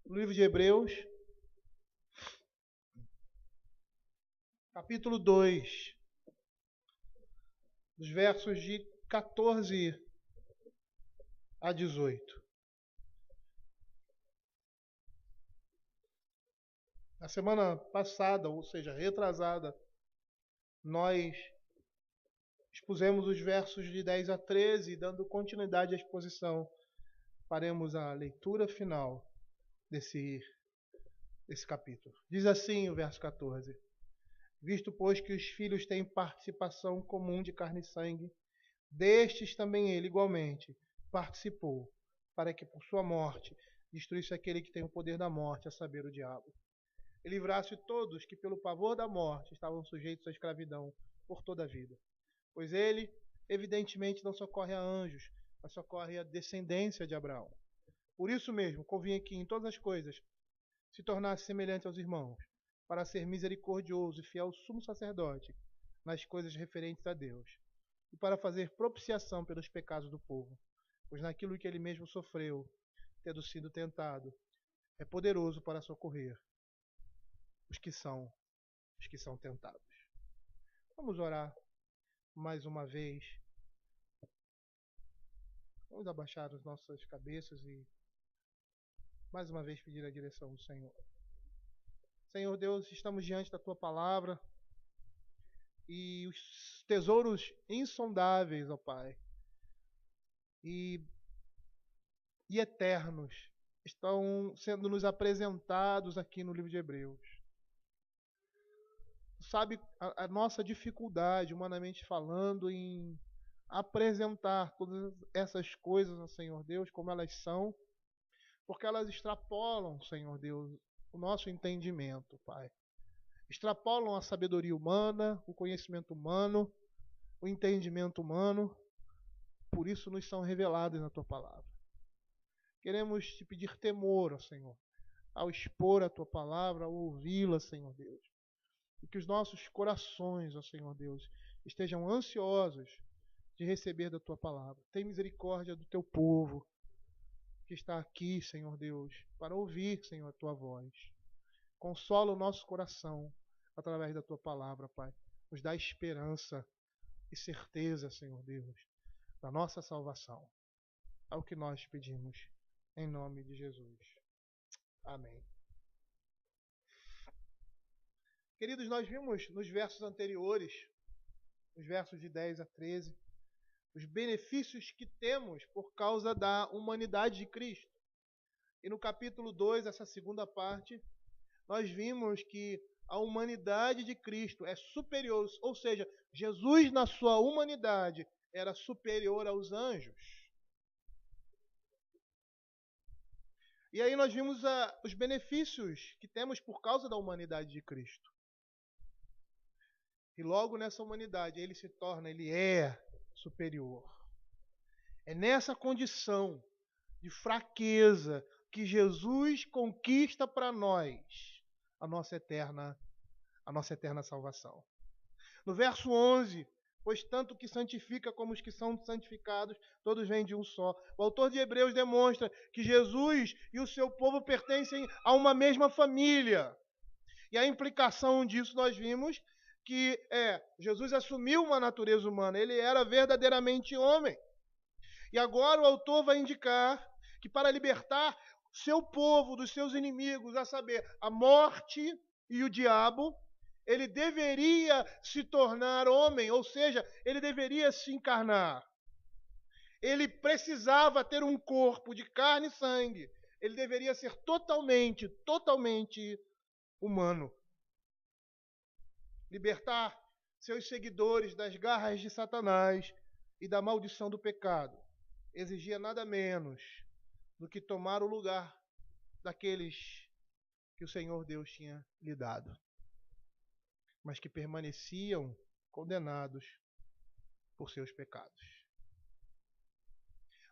no livro de Hebreus, capítulo 2, dos versos de 14 a 18. Na semana passada, ou seja, retrasada, nós expusemos os versos de 10 a 13, dando continuidade à exposição. Faremos a leitura final desse capítulo. Diz assim o verso 14: Visto, pois, que os filhos têm participação comum de carne e sangue, destes também ele igualmente participou, para que por sua morte destruísse aquele que tem o poder da morte, a saber, o diabo, e livrasse todos que pelo pavor da morte estavam sujeitos à escravidão por toda a vida. Pois ele, evidentemente, não socorre a anjos, mas socorre a descendência de Abraão. Por isso mesmo, convinha que em todas as coisas se tornasse semelhante aos irmãos, para ser misericordioso e fiel sumo sacerdote nas coisas referentes a Deus, e para fazer propiciação pelos pecados do povo, pois naquilo que ele mesmo sofreu, tendo sido tentado, é poderoso para socorrer os que são tentados. Vamos orar mais uma vez. Vamos abaixar as nossas cabeças e mais uma vez pedir a direção do Senhor. Senhor Deus, estamos diante da Tua palavra e os tesouros insondáveis, ó Pai, e eternos estão sendo nos apresentados aqui no livro de Hebreus. Sabe a nossa dificuldade, humanamente falando, em apresentar todas essas coisas ao Senhor Deus como elas são, porque elas extrapolam, Senhor Deus, o nosso entendimento, Pai. Extrapolam a sabedoria humana, o conhecimento humano, o entendimento humano, por isso nos são revelados na Tua palavra. Queremos Te pedir temor, ó Senhor, ao expor a Tua palavra, ao ouvi-la, Senhor Deus. E que os nossos corações, ó Senhor Deus, estejam ansiosos de receber da Tua palavra. Tem misericórdia do Teu povo que está aqui, Senhor Deus, para ouvir, Senhor, a Tua voz. Consola o nosso coração através da Tua palavra, Pai. Nos dá esperança e certeza, Senhor Deus, da nossa salvação. É o que nós pedimos, em nome de Jesus. Amém. Queridos, nós vimos nos versos anteriores, nos versos de 10 a 13, os benefícios que temos por causa da humanidade de Cristo. E no capítulo 2, essa segunda parte, nós vimos que a humanidade de Cristo é superior, ou seja, Jesus na sua humanidade era superior aos anjos. E aí nós vimos os benefícios que temos por causa da humanidade de Cristo. E logo nessa humanidade ele é superior. É nessa condição de fraqueza que Jesus conquista para nós a nossa eterna salvação. No verso 11, pois tanto que santifica como os que são santificados, todos vêm de um só. O autor de Hebreus demonstra que Jesus e o seu povo pertencem a uma mesma família. E a implicação disso nós vimos que Jesus assumiu uma natureza humana, ele era verdadeiramente homem. E agora o autor vai indicar que para libertar seu povo dos seus inimigos, a saber, a morte e o diabo, ele deveria se tornar homem, ou seja, ele deveria se encarnar. Ele precisava ter um corpo de carne e sangue. Ele deveria ser totalmente humano. Libertar seus seguidores das garras de Satanás e da maldição do pecado exigia nada menos do que tomar o lugar daqueles que o Senhor Deus tinha lhe dado, mas que permaneciam condenados por seus pecados.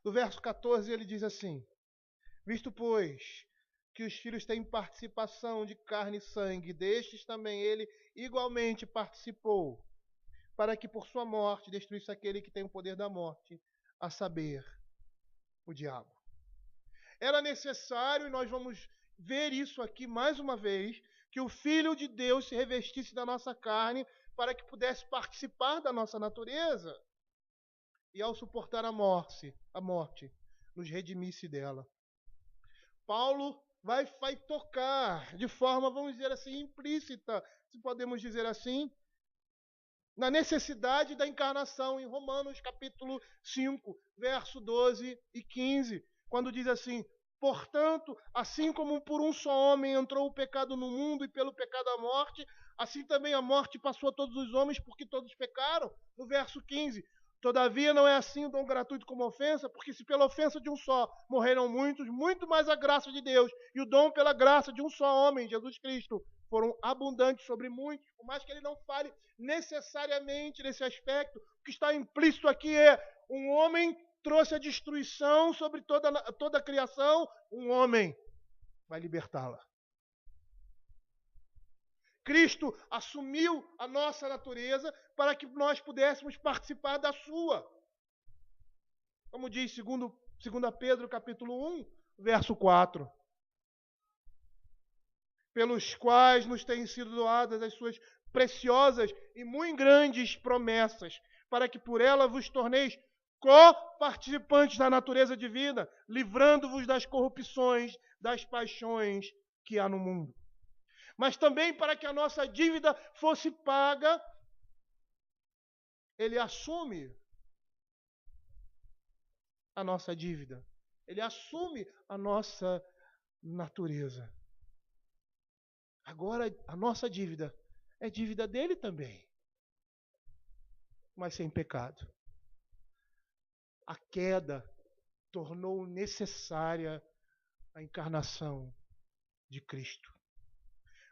No verso 14 ele diz assim: Visto, pois, que os filhos têm participação de carne e sangue, destes também ele igualmente participou, para que por sua morte destruísse aquele que tem o poder da morte, a saber, o diabo. Era necessário, e nós vamos ver isso aqui mais uma vez, que o Filho de Deus se revestisse da nossa carne para que pudesse participar da nossa natureza e ao suportar a morte, nos redimisse dela. Paulo vai tocar de forma, vamos dizer assim, implícita, se podemos dizer assim, na necessidade da encarnação, em Romanos capítulo 5, verso 12 e 15, quando diz assim: portanto, assim como por um só homem entrou o pecado no mundo e pelo pecado a morte, assim também a morte passou a todos os homens porque todos pecaram. No verso 15, todavia não é assim o dom gratuito como ofensa, porque se pela ofensa de um só morreram muitos, muito mais a graça de Deus e o dom pela graça de um só homem, Jesus Cristo, foram abundantes sobre muitos. Por mais que ele não fale necessariamente nesse aspecto, o que está implícito aqui é: um homem trouxe a destruição sobre toda a criação, um homem vai libertá-la. Cristo assumiu a nossa natureza para que nós pudéssemos participar da sua. Como diz 2 Pedro capítulo 1, verso 4. Pelos quais nos têm sido doadas as suas preciosas e muito grandes promessas, para que por ela vos torneis co-participantes da natureza divina, livrando-vos das corrupções, das paixões que há no mundo. Mas também para que a nossa dívida fosse paga, ele assume a nossa dívida. Ele assume a nossa natureza. Agora, a nossa dívida é dívida dele também, mas sem pecado. A queda tornou necessária a encarnação de Cristo,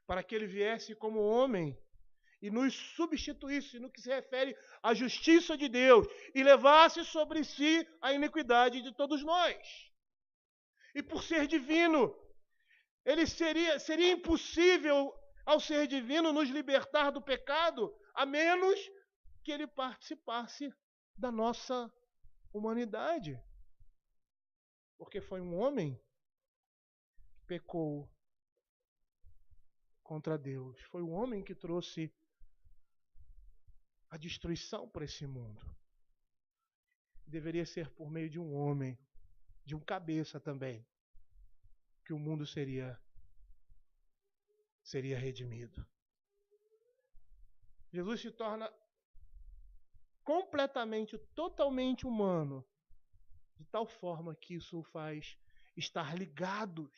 para que ele viesse como homem e nos substituísse no que se refere à justiça de Deus e levasse sobre si a iniquidade de todos nós. E por ser divino, ele seria impossível, ao ser divino, nos libertar do pecado, a menos que ele participasse da nossa humanidade. Porque foi um homem que pecou contra Deus. Foi um homem que trouxe a destruição para esse mundo. Deveria ser por meio de um homem, de um cabeça também, que o mundo seria redimido. Jesus se torna completamente, totalmente humano, de tal forma que isso o faz estar ligado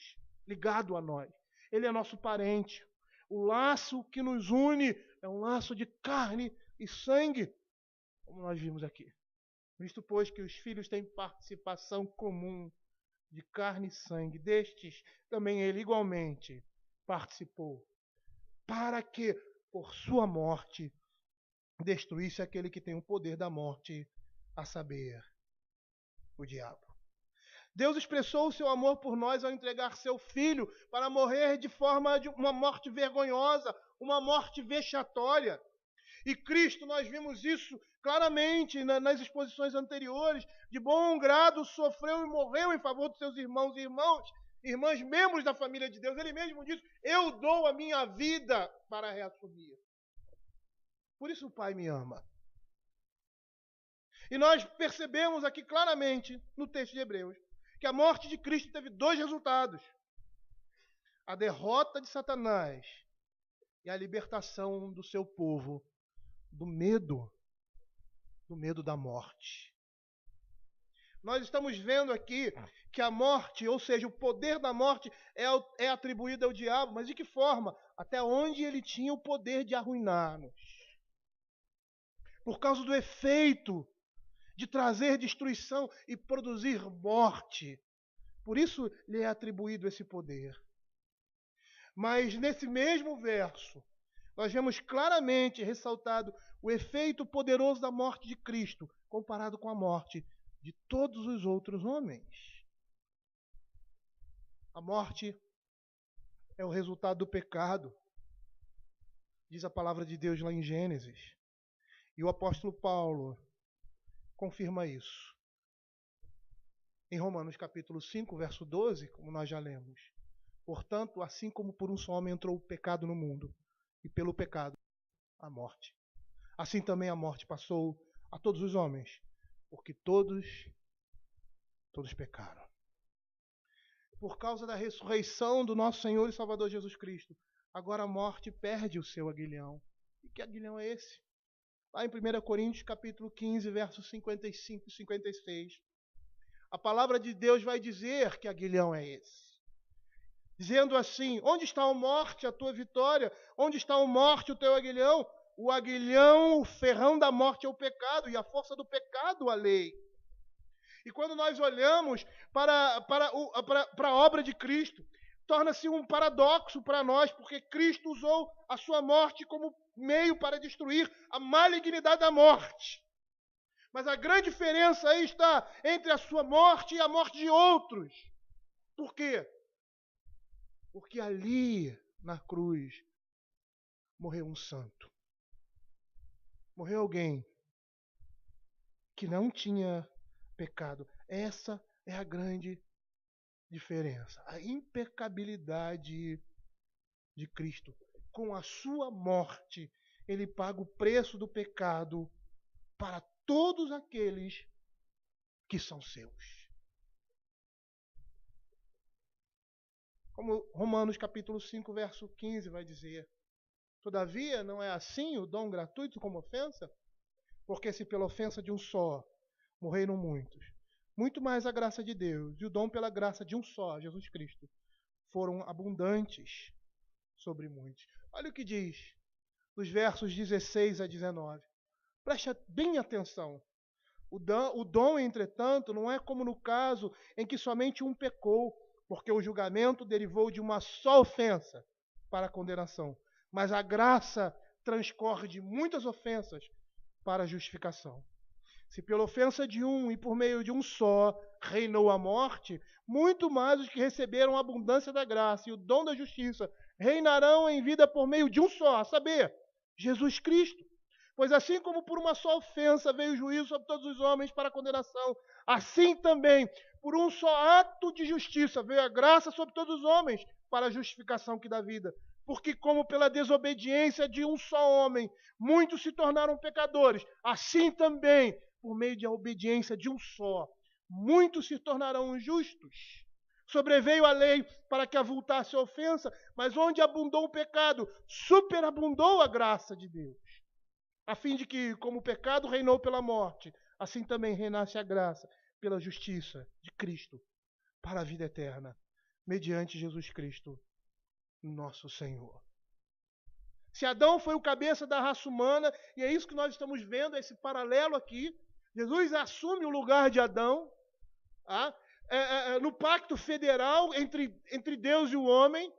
a nós. Ele é nosso parente. O laço que nos une é um laço de carne e sangue, como nós vimos aqui. Visto, pois, que os filhos têm participação comum de carne e sangue, destes também ele igualmente participou, para que, por sua morte, destruísse aquele que tem o poder da morte, a saber, o diabo. Deus expressou o seu amor por nós ao entregar seu Filho para morrer de forma de uma morte vergonhosa, uma morte vexatória. E Cristo, nós vimos isso claramente nas exposições anteriores, de bom grado sofreu e morreu em favor dos seus irmãos e irmãs, membros da família de Deus. Ele mesmo disse: eu dou a minha vida para reassumir. Por isso o Pai me ama. E nós percebemos aqui claramente, no texto de Hebreus, que a morte de Cristo teve dois resultados: a derrota de Satanás e a libertação do seu povo do medo da morte. Nós estamos vendo aqui que a morte, ou seja, o poder da morte é atribuído ao diabo, mas de que forma? Até onde ele tinha o poder de arruinar-nos. Por causa do efeito de trazer destruição e produzir morte. Por isso lhe é atribuído esse poder. Mas nesse mesmo verso, nós vemos claramente ressaltado o efeito poderoso da morte de Cristo, comparado com a morte de todos os outros homens. A morte é o resultado do pecado, diz a palavra de Deus lá em Gênesis. E o apóstolo Paulo confirma isso. Em Romanos capítulo 5, verso 12, como nós já lemos. Portanto, assim como por um só homem entrou o pecado no mundo, e pelo pecado a morte, assim também a morte passou a todos os homens, porque todos pecaram. Por causa da ressurreição do nosso Senhor e Salvador Jesus Cristo, agora a morte perde o seu aguilhão. E que aguilhão é esse? Lá em 1 Coríntios capítulo 15, versos 55 e 56, a palavra de Deus vai dizer que aguilhão é esse. Dizendo assim: onde está a morte, a tua vitória? Onde está a morte, o teu aguilhão? O aguilhão, o ferrão da morte é o pecado, e a força do pecado, a lei. E quando nós olhamos para a obra de Cristo, torna-se um paradoxo para nós, porque Cristo usou a sua morte como meio para destruir a malignidade da morte. Mas a grande diferença aí está entre a sua morte e a morte de outros. Por quê? Porque ali, na cruz, morreu um santo. Morreu alguém que não tinha pecado. Essa é a grande diferença. A impecabilidade de Cristo. Com a sua morte, ele paga o preço do pecado para todos aqueles que são seus. Como Romanos capítulo 5, verso 15 vai dizer: todavia, não é assim o dom gratuito como ofensa? Porque se pela ofensa de um só morreram muitos, muito mais a graça de Deus e o dom pela graça de um só, Jesus Cristo, foram abundantes sobre muitos. Olha o que diz nos versos 16 a 19. Preste bem atenção. O dom, entretanto, não é como no caso em que somente um pecou, porque o julgamento derivou de uma só ofensa para a condenação. Mas a graça transcorre de muitas ofensas para a justificação. Se pela ofensa de um e por meio de um só reinou a morte, muito mais os que receberam a abundância da graça e o dom da justiça reinarão em vida por meio de um só, a saber, Jesus Cristo. Pois assim como por uma só ofensa veio o juízo sobre todos os homens para a condenação, assim também, por um só ato de justiça, veio a graça sobre todos os homens para a justificação que dá vida. Porque como pela desobediência de um só homem, muitos se tornaram pecadores, assim também, por meio da obediência de um só, muitos se tornarão justos. Sobreveio a lei para que avultasse a ofensa, mas onde abundou o pecado, superabundou a graça de Deus. A fim de que, como o pecado reinou pela morte, assim também reinasse a graça pela justiça de Cristo para a vida eterna, mediante Jesus Cristo, nosso Senhor. Se Adão foi o cabeça da raça humana, e é isso que nós estamos vendo, esse paralelo aqui, Jesus assume o lugar de Adão, no pacto federal entre Deus e o homem,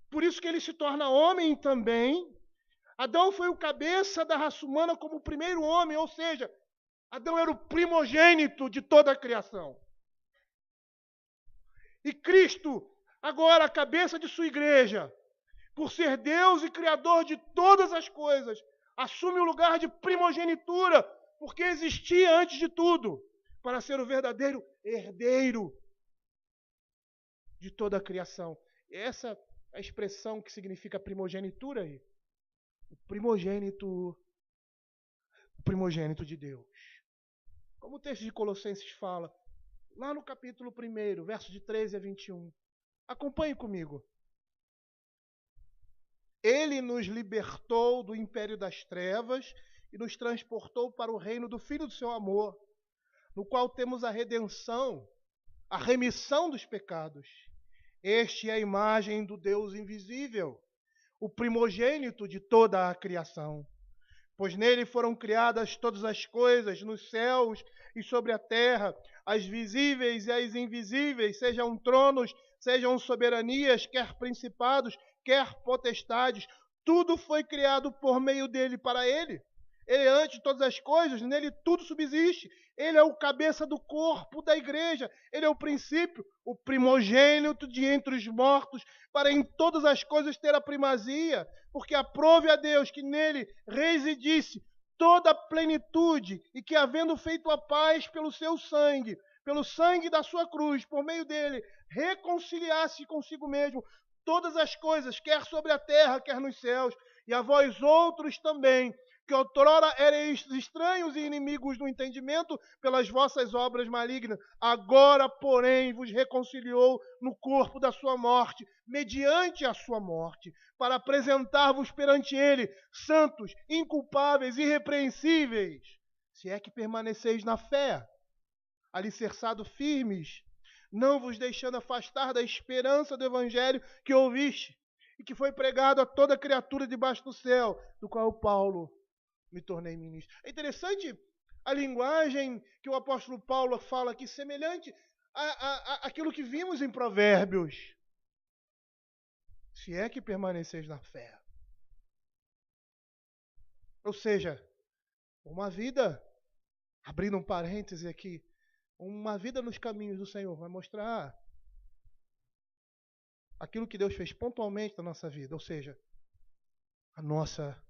por isso que ele se torna homem também. Adão foi o cabeça da raça humana como o primeiro homem, ou seja, Adão era o primogênito de toda a criação. E Cristo, agora a cabeça de sua igreja, por ser Deus e Criador de todas as coisas, assume o lugar de primogenitura, porque existia antes de tudo, para ser o verdadeiro herdeiro de toda a criação. Essa é a expressão que significa primogenitura aí. O primogênito de Deus. Como o texto de Colossenses fala, lá no capítulo 1, versos de 13 a 21. Acompanhe comigo. Ele nos libertou do império das trevas e nos transportou para o reino do Filho do seu amor, no qual temos a redenção, a remissão dos pecados. Este é a imagem do Deus invisível, o primogênito de toda a criação. Pois nele foram criadas todas as coisas, nos céus e sobre a terra, as visíveis e as invisíveis, sejam tronos, sejam soberanias, quer principados, quer potestades. Tudo foi criado por meio dele para ele. Ele é antes de todas as coisas, nele tudo subsiste. Ele é o cabeça do corpo da igreja. Ele é o princípio, o primogênito de entre os mortos, para em todas as coisas ter a primazia, porque aprove a Deus que nele residisse toda a plenitude e que, havendo feito a paz pelo seu sangue, pelo sangue da sua cruz, por meio dele, reconciliasse consigo mesmo todas as coisas, quer sobre a terra, quer nos céus, e a vós outros também, que outrora ereis estranhos e inimigos do entendimento pelas vossas obras malignas, agora, porém, vos reconciliou no corpo da sua morte, mediante a sua morte, para apresentar-vos perante ele, santos, inculpáveis, irrepreensíveis, se é que permaneceis na fé, alicerçado firmes, não vos deixando afastar da esperança do evangelho que ouviste, e que foi pregado a toda criatura debaixo do céu, do qual Paulo me tornei ministro. É interessante a linguagem que o apóstolo Paulo fala aqui, semelhante àquilo que vimos em Provérbios. Se é que permaneceis na fé. Ou seja, uma vida, abrindo um parêntese aqui, uma vida nos caminhos do Senhor vai mostrar aquilo que Deus fez pontualmente na nossa vida, ou seja, a nossa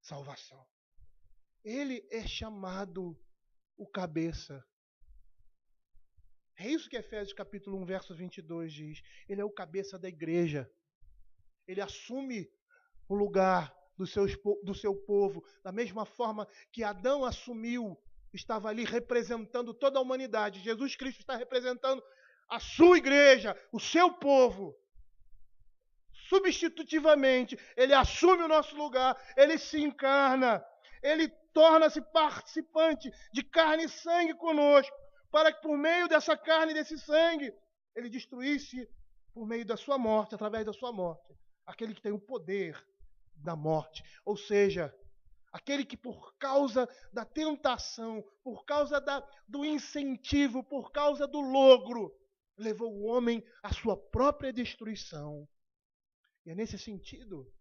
salvação. Ele é chamado o cabeça. É isso que Efésios capítulo 1, verso 22 diz. Ele é o cabeça da igreja. Ele assume o lugar do seu povo, da mesma forma que Adão assumiu, estava ali representando toda a humanidade. Jesus Cristo está representando a sua igreja, o seu povo. Substitutivamente, ele assume o nosso lugar, ele se encarna, ele torna-se participante de carne e sangue conosco, para que por meio dessa carne e desse sangue, ele destruísse por meio da sua morte, através da sua morte, aquele que tem o poder da morte. Ou seja, aquele que por causa da tentação, por causa do incentivo, por causa do logro, levou o homem à sua própria destruição. E é nesse sentido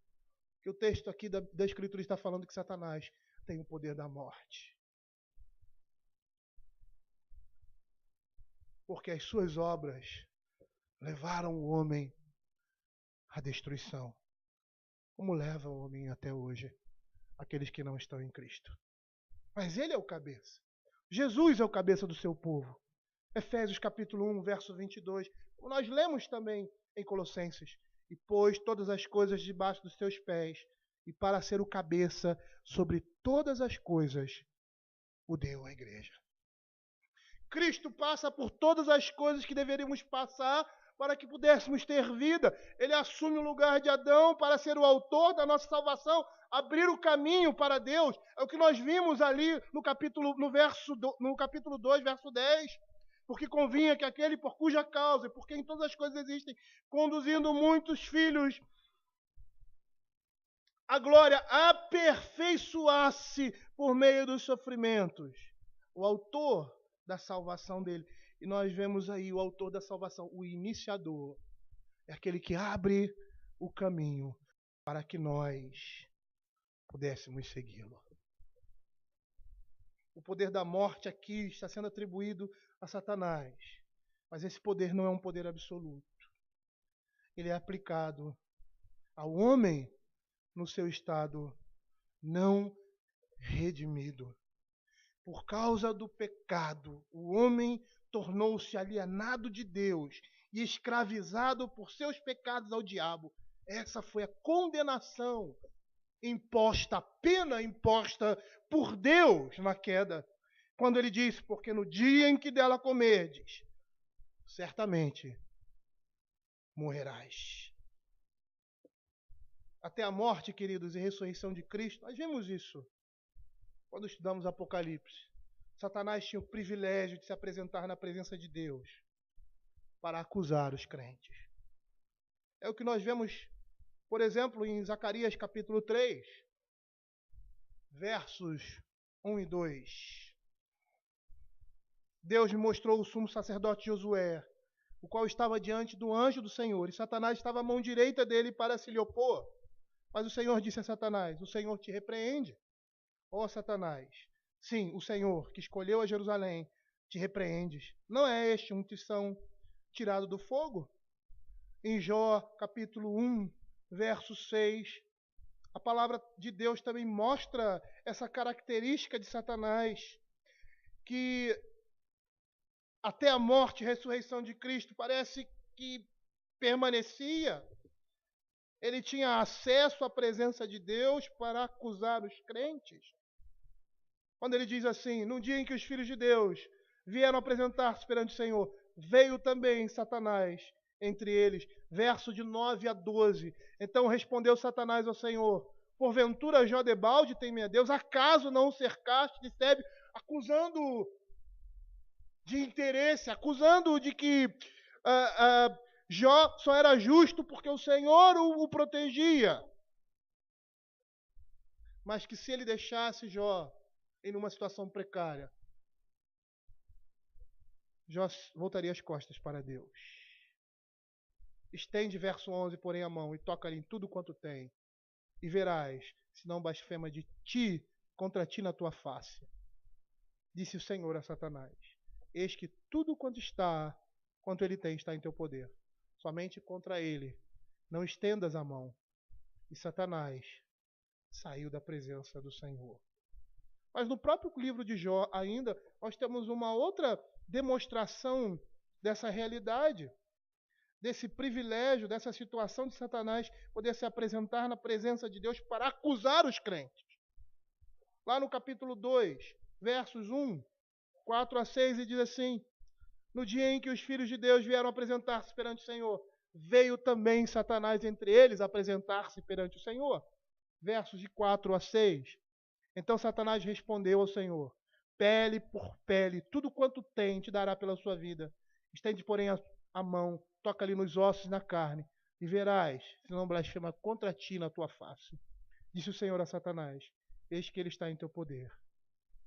que o texto aqui da Escritura está falando que Satanás tem o poder da morte. Porque as suas obras levaram o homem à destruição. Como leva o homem até hoje, aqueles que não estão em Cristo. Mas ele é o cabeça. Jesus é o cabeça do seu povo. Efésios capítulo 1, verso 22. Como nós lemos também em Colossenses. E pôs todas as coisas debaixo dos seus pés, e para ser o cabeça sobre todas as coisas, o deu à igreja. Cristo passa por todas as coisas que deveríamos passar para que pudéssemos ter vida. Ele assume o lugar de Adão para ser o autor da nossa salvação, abrir o caminho para Deus. É o que nós vimos ali no capítulo 2, verso 10. Porque convinha que aquele por cuja causa e por quem todas as coisas existem, conduzindo muitos filhos a glória, aperfeiçoasse por meio dos sofrimentos. O autor da salvação dele. E nós vemos aí o autor da salvação, o iniciador. É aquele que abre o caminho para que nós pudéssemos segui-lo. O poder da morte aqui está sendo atribuído a Satanás. Mas esse poder não é um poder absoluto. Ele é aplicado ao homem no seu estado não redimido. Por causa do pecado, o homem tornou-se alienado de Deus e escravizado por seus pecados ao diabo. Essa foi a condenação imposta, a pena imposta por Deus na queda. Quando ele disse, porque no dia em que dela comerdes, certamente morrerás. Até a morte, queridos, e ressurreição de Cristo, nós vemos isso quando estudamos Apocalipse. Satanás tinha o privilégio de se apresentar na presença de Deus para acusar os crentes. É o que nós vemos, por exemplo, em Zacarias capítulo 3, versos 1 e 2. Deus mostrou o sumo sacerdote Josué, o qual estava diante do anjo do Senhor, e Satanás estava à mão direita dele para se lhe opor. Mas o Senhor disse a Satanás, o Senhor te repreende, ó Satanás. Sim, o Senhor, que escolheu a Jerusalém, te repreendes. Não é este um tição tirado do fogo? Em Jó, capítulo 1, verso 6, a palavra de Deus também mostra essa característica de Satanás, que até a morte e ressurreição de Cristo, parece que permanecia. Ele tinha acesso à presença de Deus para acusar os crentes. Quando ele diz assim, no dia em que os filhos de Deus vieram apresentar-se perante o Senhor, veio também Satanás entre eles. Verso de 9 a 12. Então respondeu Satanás ao Senhor, porventura Jodebalde teme a Deus, acaso não o cercaste de Sebe, acusando-o de interesse, acusando-o de que Jó só era justo porque o Senhor o protegia. Mas que se ele deixasse Jó em uma situação precária, Jó voltaria as costas para Deus. Estende, verso 11, porém, a mão e toca-lhe em tudo quanto tem, e verás, se não blasfema de ti, contra ti na tua face. Disse o Senhor a Satanás, eis que tudo quanto ele tem, está em teu poder. Somente contra ele não estendas a mão. E Satanás saiu da presença do Senhor. Mas no próprio livro de Jó ainda, nós temos uma outra demonstração dessa realidade, desse privilégio, dessa situação de Satanás poder se apresentar na presença de Deus para acusar os crentes. Lá no capítulo 2, versos 1, 4 a 6, ele diz assim, no dia em que os filhos de Deus vieram apresentar-se perante o Senhor, veio também Satanás entre eles apresentar-se perante o Senhor. Versos de 4 a 6. Então Satanás respondeu ao Senhor, pele por pele, tudo quanto tem te dará pela sua vida. Estende, porém, a mão, toca-lhe nos ossos e na carne, e verás, se não blasfema contra ti na tua face. Disse o Senhor a Satanás, eis que ele está em teu poder,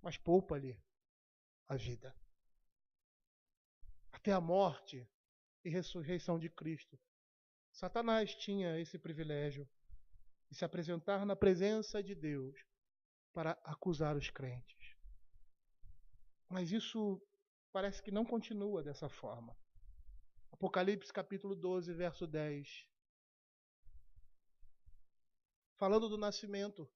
mas poupa-lhe a vida. Até a morte e ressurreição de Cristo, Satanás tinha esse privilégio de se apresentar na presença de Deus para acusar os crentes. Mas isso parece que não continua dessa forma. Apocalipse capítulo 12, verso 10. Falando do nascimento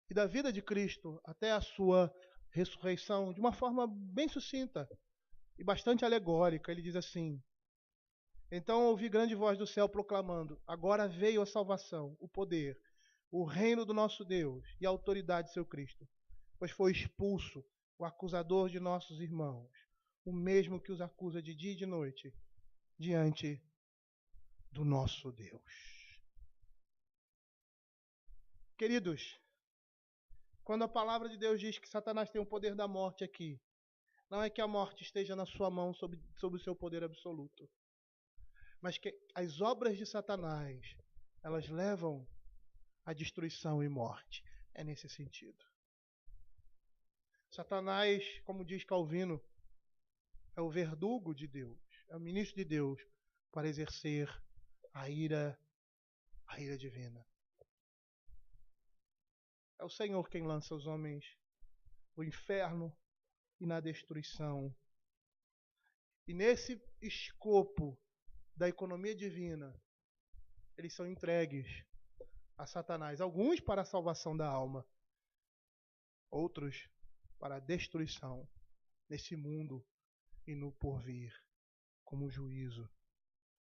e da vida de Cristo até a sua ressurreição, de uma forma bem sucinta e bastante alegórica, ele diz assim, então ouvi grande voz do céu proclamando, agora veio a salvação, o poder, o reino do nosso Deus e a autoridade de seu Cristo, pois foi expulso o acusador de nossos irmãos, o mesmo que os acusa de dia e de noite, diante do nosso Deus. Queridos, quando a palavra de Deus diz que Satanás tem o poder da morte aqui, não é que a morte esteja na sua mão sob o seu poder absoluto, mas que as obras de Satanás, elas levam à destruição e morte. É nesse sentido. Satanás, como diz Calvino, é o verdugo de Deus, é o ministro de Deus para exercer a ira divina. É o Senhor quem lança os homens no inferno e na destruição. E nesse escopo da economia divina, eles são entregues a Satanás. Alguns para a salvação da alma, outros para a destruição nesse mundo e no porvir, como juízo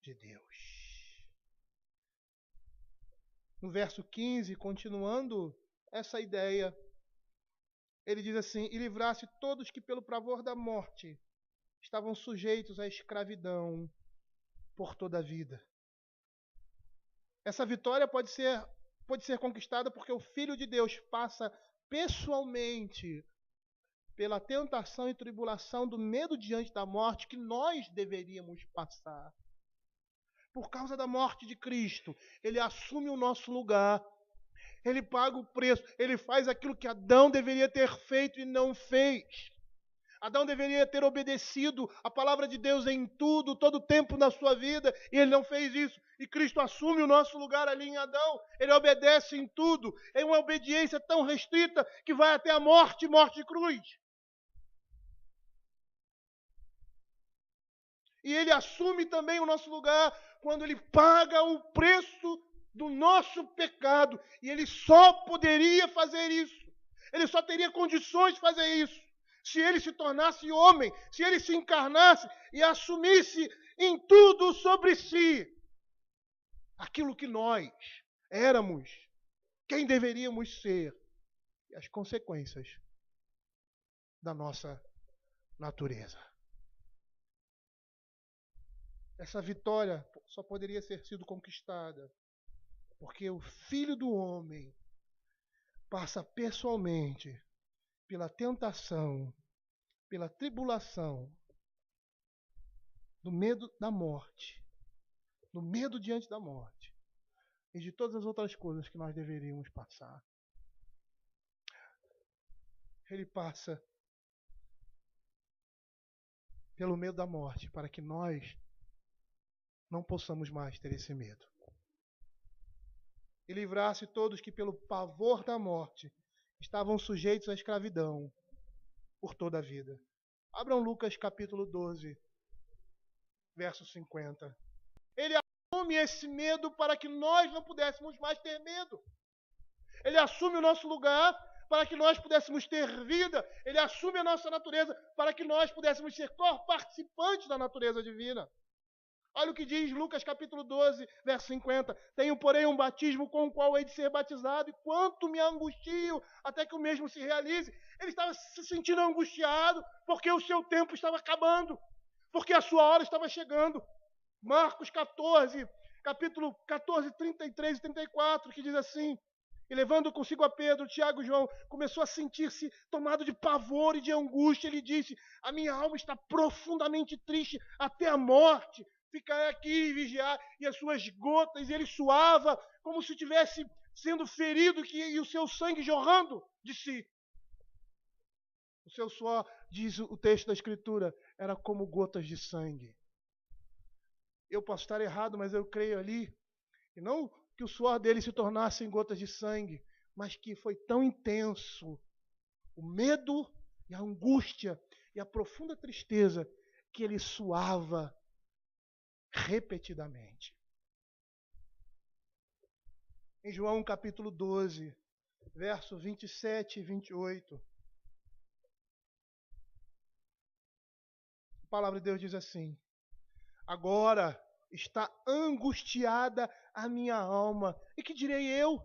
de Deus. No verso 15, continuando essa ideia, ele diz assim, e livrasse todos que pelo pavor da morte estavam sujeitos à escravidão por toda a vida. Essa vitória pode ser conquistada porque o Filho de Deus passa pessoalmente pela tentação e tribulação do medo diante da morte que nós deveríamos passar. Por causa da morte de Cristo, ele assume o nosso lugar, ele paga o preço, ele faz aquilo que Adão deveria ter feito e não fez. Adão deveria ter obedecido a palavra de Deus em tudo, todo o tempo na sua vida, e ele não fez isso. E Cristo assume o nosso lugar ali em Adão. Ele obedece em tudo. É uma obediência tão restrita que vai até a morte de cruz. E ele assume também o nosso lugar quando ele paga o preço do nosso pecado. E ele só poderia fazer isso. Ele só teria condições de fazer isso Se ele se tornasse homem, se ele se encarnasse e assumisse em tudo sobre si aquilo que nós éramos, quem deveríamos ser e as consequências da nossa natureza. Essa vitória só poderia ter sido conquistada porque o Filho do Homem passa pessoalmente pela tentação, pela tribulação, do medo da morte, do medo diante da morte e de todas as outras coisas que nós deveríamos passar. Ele passa pelo medo da morte para que nós não possamos mais ter esse medo. E livrasse todos que pelo pavor da morte estavam sujeitos à escravidão por toda a vida. Abram Lucas capítulo 12, verso 50. Ele assume esse medo para que nós não pudéssemos mais ter medo. Ele assume o nosso lugar para que nós pudéssemos ter vida. Ele assume a nossa natureza para que nós pudéssemos ser participantes da natureza divina. Olha o que diz Lucas capítulo 12, verso 50. Tenho, porém, um batismo com o qual hei de ser batizado, e quanto me angustio até que o mesmo se realize. Ele estava se sentindo angustiado porque o seu tempo estava acabando, porque a sua hora estava chegando. Marcos 14, capítulo 14, 33 e 34, que diz assim: e levando consigo a Pedro, Tiago e João, começou a sentir-se tomado de pavor e de angústia. Ele disse: a minha alma está profundamente triste até a morte. Ficarei aqui e vigiar. E as suas gotas, e ele suava como se estivesse sendo ferido e o seu sangue jorrando de si. O seu suor, diz o texto da Escritura, era como gotas de sangue. Eu posso estar errado, mas eu creio ali, e não que o suor dele se tornasse em gotas de sangue, mas que foi tão intenso o medo e a angústia e a profunda tristeza que ele suava repetidamente. Em João capítulo 12, verso 27 e 28, a palavra de Deus diz assim: agora está angustiada a minha alma. E que direi eu?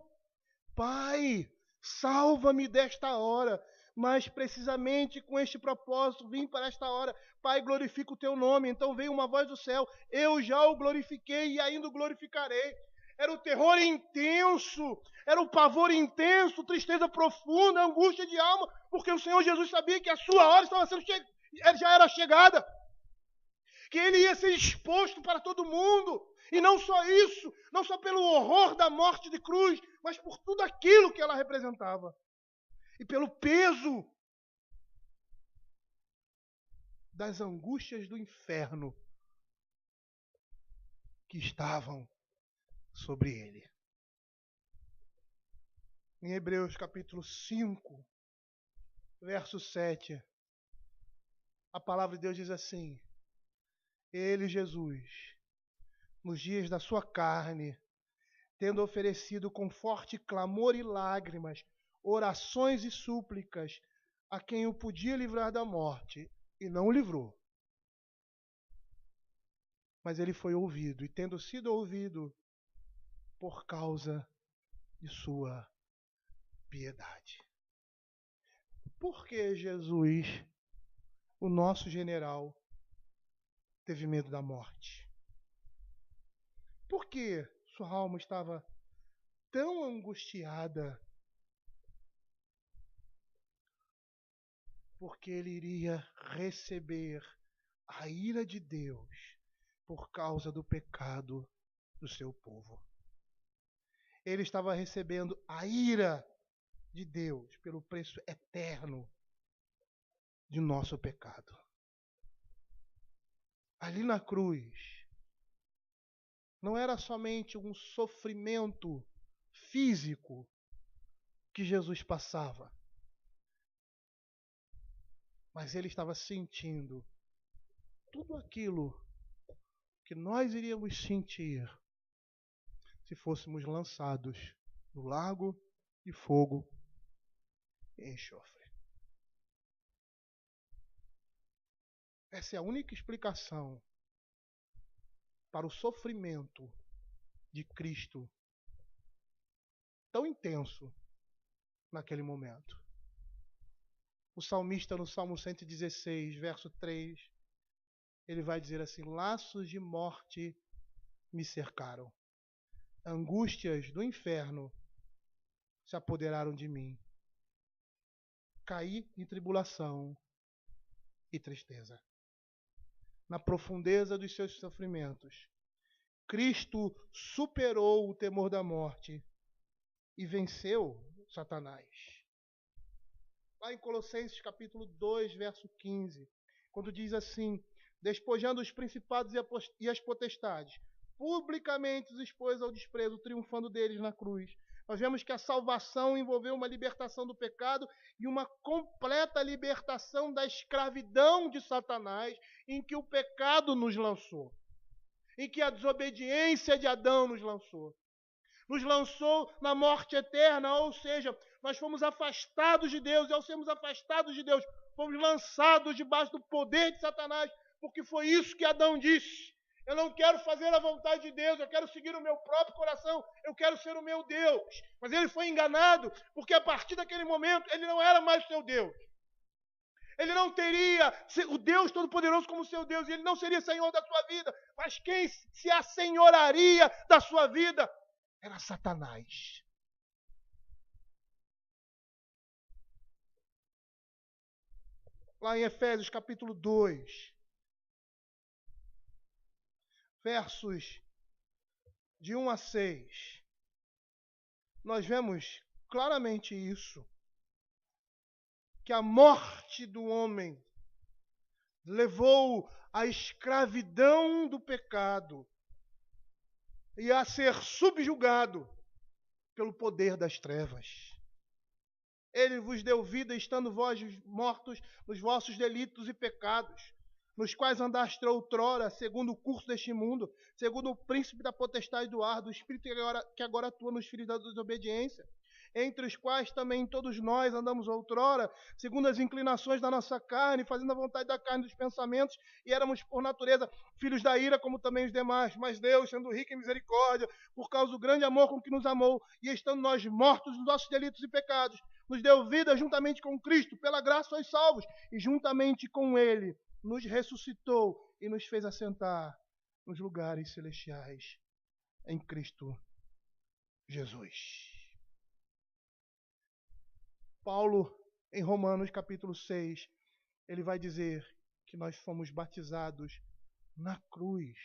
Pai, salva-me desta hora. Mas precisamente com este propósito vim para esta hora. Pai, glorifica o teu nome. Então veio uma voz do céu: eu já o glorifiquei e ainda o glorificarei. Era o terror intenso, era o pavor intenso, tristeza profunda, angústia de alma, porque o Senhor Jesus sabia que a sua hora estava sendo já era chegada, que ele ia ser exposto para todo mundo. E não só isso, não só pelo horror da morte de cruz, mas por tudo aquilo que ela representava. E pelo peso das angústias do inferno que estavam sobre ele. Em Hebreus capítulo 5, verso 7, a palavra de Deus diz assim: ele, Jesus, nos dias da sua carne, tendo oferecido com forte clamor e lágrimas, orações e súplicas a quem o podia livrar da morte, e não o livrou. Mas ele foi ouvido, e tendo sido ouvido, por causa de sua piedade. Por que Jesus, o nosso general, teve medo da morte? Por que sua alma estava tão angustiada? Porque ele iria receber a ira de Deus por causa do pecado do seu povo. Ele estava recebendo a ira de Deus pelo preço eterno de nosso pecado. Ali na cruz, não era somente um sofrimento físico que Jesus passava, mas ele estava sentindo tudo aquilo que nós iríamos sentir se fôssemos lançados no lago de fogo e enxofre. Essa é a única explicação para o sofrimento de Cristo tão intenso naquele momento. O salmista, no Salmo 116, verso 3, ele vai dizer assim: laços de morte me cercaram, angústias do inferno se apoderaram de mim. Caí em tribulação e tristeza. Na profundeza dos seus sofrimentos, Cristo superou o temor da morte e venceu Satanás. Lá em Colossenses capítulo 2, verso 15, quando diz assim: despojando os principados e as potestades, publicamente os expôs ao desprezo, triunfando deles na cruz. Nós vemos que a salvação envolveu uma libertação do pecado e uma completa libertação da escravidão de Satanás, em que o pecado nos lançou, em que a desobediência de Adão nos lançou. Nos lançou na morte eterna, ou seja, nós fomos afastados de Deus, e ao sermos afastados de Deus, fomos lançados debaixo do poder de Satanás, porque foi isso que Adão disse: eu não quero fazer a vontade de Deus, eu quero seguir o meu próprio coração, eu quero ser o meu Deus. Mas ele foi enganado, porque a partir daquele momento ele não era mais seu Deus. Ele não teria o Deus Todo-Poderoso como seu Deus, e ele não seria Senhor da sua vida. Mas quem se assenhoraria da sua vida era Satanás. Lá em Efésios capítulo 2, versos de 1 a 6, nós vemos claramente isso, que a morte do homem levou à escravidão do pecado e a ser subjugado pelo poder das trevas. Ele vos deu vida, estando vós mortos nos vossos delitos e pecados, nos quais andaste outrora, segundo o curso deste mundo, segundo o príncipe da potestade do ar, do espírito que agora atua nos filhos da desobediência, entre os quais também todos nós andamos outrora, segundo as inclinações da nossa carne, fazendo a vontade da carne e dos pensamentos, e éramos por natureza filhos da ira, como também os demais. Mas Deus, sendo rico em misericórdia, por causa do grande amor com que nos amou, e estando nós mortos nos nossos delitos e pecados, nos deu vida juntamente com Cristo, pela graça sois salvos, e juntamente com Ele nos ressuscitou e nos fez assentar nos lugares celestiais em Cristo Jesus. Paulo, em Romanos capítulo 6, ele vai dizer que nós fomos batizados na cruz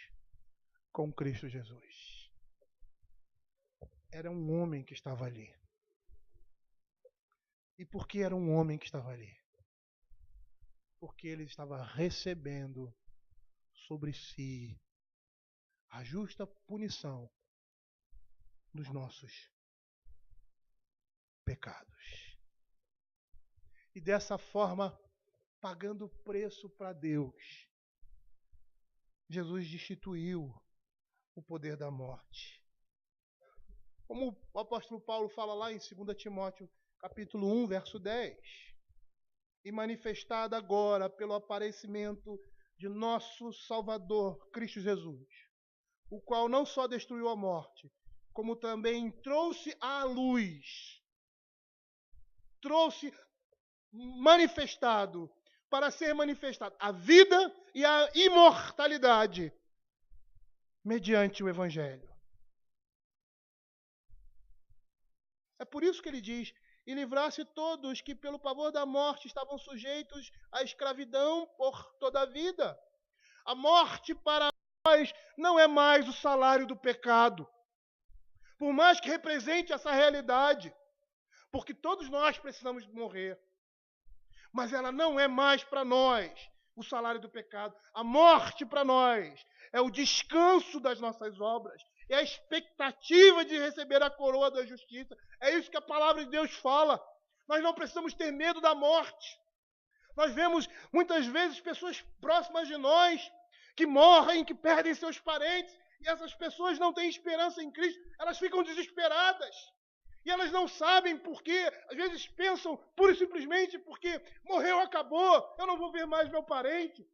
com Cristo Jesus. Era um homem que estava ali. E por que era um homem que estava ali? Porque ele estava recebendo sobre si a justa punição dos nossos pecados. E dessa forma, pagando o preço para Deus, Jesus destituiu o poder da morte. Como o apóstolo Paulo fala lá em 2 Timóteo, capítulo 1, verso 10. E manifestada agora pelo aparecimento de nosso Salvador, Cristo Jesus, o qual não só destruiu a morte, como também trouxe à luz, para ser manifestado a vida e a imortalidade mediante o Evangelho. É por isso que ele diz: e livrasse todos que pelo pavor da morte estavam sujeitos à escravidão por toda a vida. A morte para nós não é mais o salário do pecado, por mais que represente essa realidade, porque todos nós precisamos morrer. Mas ela não é mais para nós o salário do pecado. A morte para nós é o descanso das nossas obras, é a expectativa de receber a coroa da justiça. É isso que a palavra de Deus fala. Nós não precisamos ter medo da morte. Nós vemos muitas vezes pessoas próximas de nós que morrem, que perdem seus parentes, e essas pessoas não têm esperança em Cristo, elas ficam desesperadas. E elas não sabem por quê. Às vezes pensam pura e simplesmente porque morreu, acabou, eu não vou ver mais meu parente.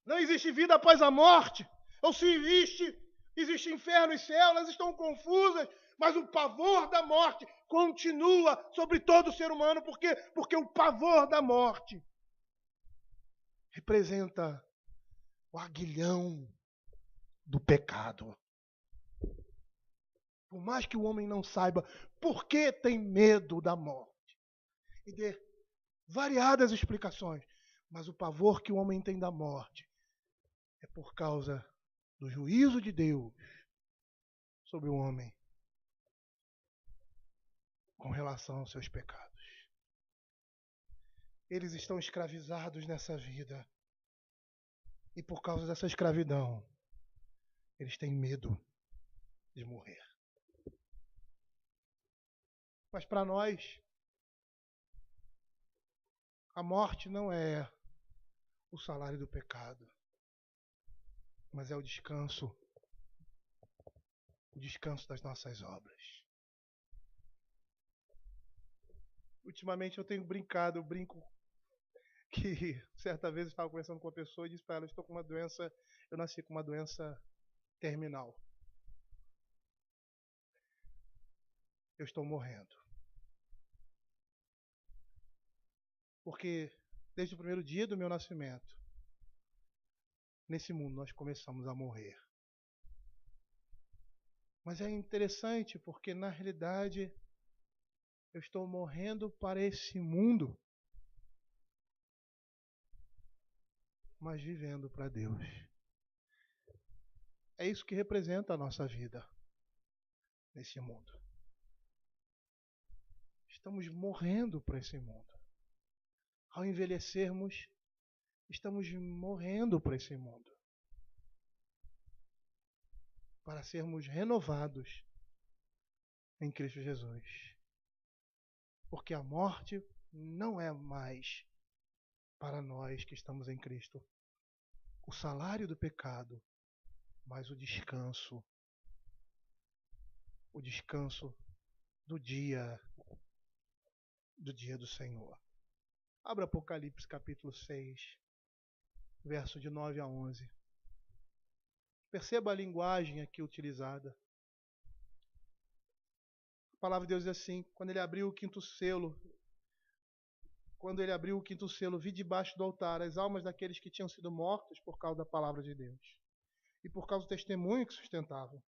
Não existe vida após a morte. Ou se existe inferno e céu, elas estão confusas. Mas o pavor da morte continua sobre todo ser humano. Por quê? Porque o pavor da morte representa o aguilhão do pecado. Por mais que o homem não saiba por que tem medo da morte, e dê variadas explicações, mas o pavor que o homem tem da morte é por causa do juízo de Deus sobre o homem com relação aos seus pecados. Eles estão escravizados nessa vida. E por causa dessa escravidão, eles têm medo de morrer. Mas para nós, a morte não é o salário do pecado, mas é o descanso das nossas obras. Ultimamente eu tenho brincado, eu brinco que certa vez eu estava conversando com uma pessoa e disse para ela, eu nasci com uma doença terminal. Eu estou morrendo. Porque desde o primeiro dia do meu nascimento, nesse mundo nós começamos a morrer. Mas é interessante porque na realidade eu estou morrendo para esse mundo, mas vivendo para Deus. É isso que representa a nossa vida nesse mundo. Estamos morrendo para esse mundo. Ao envelhecermos, estamos morrendo para esse mundo. Para sermos renovados em Cristo Jesus. Porque a morte não é mais para nós que estamos em Cristo o salário do pecado, mas o descanso do dia do Senhor. Abra Apocalipse capítulo 6, verso de 9 a 11. Perceba a linguagem aqui utilizada. A palavra de Deus diz assim, quando ele abriu o quinto selo, vi debaixo do altar as almas daqueles que tinham sido mortos por causa da palavra de Deus e por causa do testemunho que sustentavam.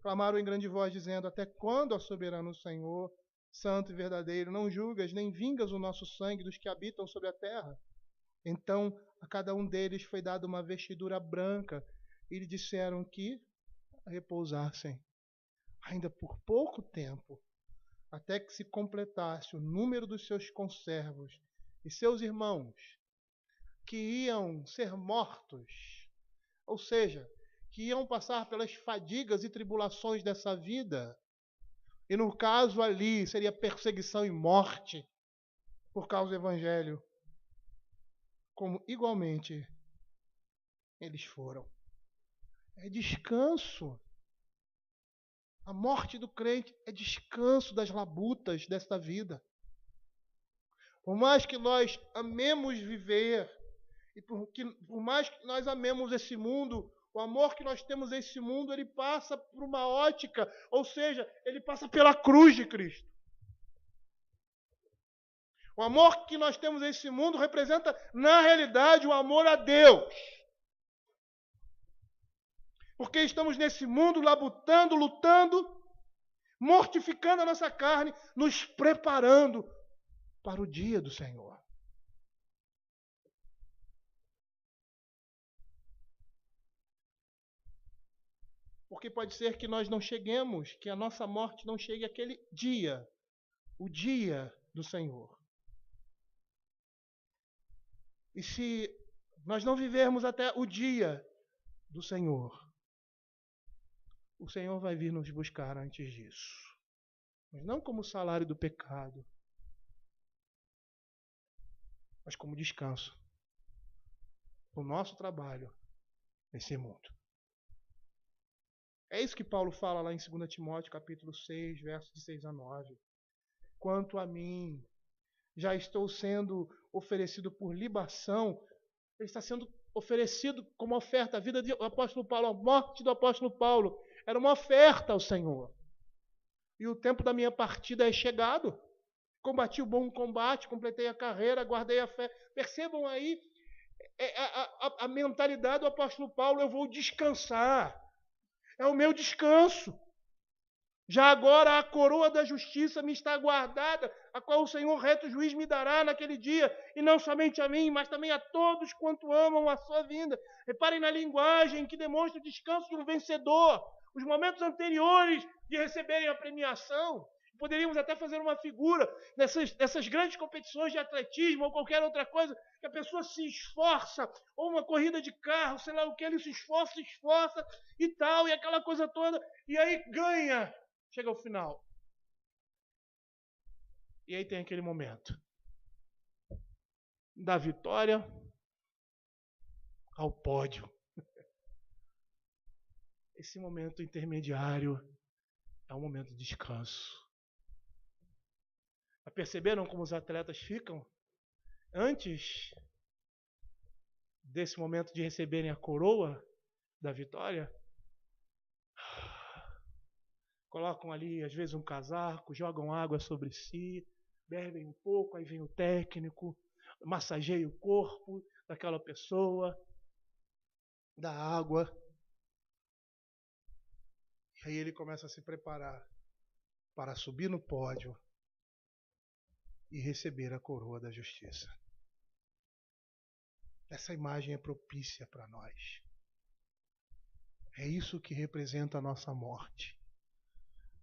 Clamaram em grande voz, dizendo, até quando, ó soberano Senhor, santo e verdadeiro, não julgas nem vingas o nosso sangue dos que habitam sobre a terra? Então a cada um deles foi dada uma vestidura branca e lhe disseram que repousassem, ainda por pouco tempo, até que se completasse o número dos seus conservos e seus irmãos, que iam ser mortos, ou seja, que iam passar pelas fadigas e tribulações dessa vida. E no caso ali seria perseguição e morte por causa do Evangelho, como igualmente eles foram. É descanso. A morte do crente é descanso das labutas desta vida. Por mais que nós amemos viver, e por mais que nós amemos esse mundo, o amor que nós temos a esse mundo, ele passa por uma ótica, ou seja, ele passa pela cruz de Cristo. O amor que nós temos a esse mundo representa, na realidade, o amor a Deus. Porque estamos nesse mundo labutando, lutando, mortificando a nossa carne, nos preparando para o dia do Senhor. Porque pode ser que nós não cheguemos, que a nossa morte não chegue àquele dia, o dia do Senhor. E se nós não vivermos até o dia do Senhor, o Senhor vai vir nos buscar antes disso. Mas não como salário do pecado, mas como descanso do nosso trabalho nesse mundo. É isso que Paulo fala lá em 2 Timóteo, capítulo 6, versos de 6 a 9. Quanto a mim, já estou sendo oferecido por libação. Ele está sendo oferecido como oferta. A vida do apóstolo Paulo, a morte do apóstolo Paulo, era uma oferta ao Senhor. E o tempo da minha partida é chegado. Combati o bom combate, completei a carreira, guardei a fé. Percebam aí a mentalidade do apóstolo Paulo: eu vou descansar. É o meu descanso. Já agora a coroa da justiça me está guardada, a qual o Senhor reto juiz me dará naquele dia, e não somente a mim, mas também a todos quanto amam a sua vinda. Reparem na linguagem que demonstra o descanso de um vencedor. Os momentos anteriores de receberem a premiação, poderíamos até fazer uma figura nessas grandes competições de atletismo ou qualquer outra coisa, que a pessoa se esforça, ou uma corrida de carro, sei lá o que, ele se esforça e tal, e aquela coisa toda, e aí ganha. Chega ao final. E aí tem aquele momento da vitória ao pódio. Esse momento intermediário é um momento de descanso. Perceberam como os atletas ficam antes desse momento de receberem a coroa da vitória? Colocam ali, às vezes, um casaco, jogam água sobre si, bebem um pouco, aí vem o técnico, massageia o corpo daquela pessoa, dá água. E aí ele começa a se preparar para subir no pódio e receber a coroa da justiça. Essa imagem é propícia para nós. É isso que representa a nossa morte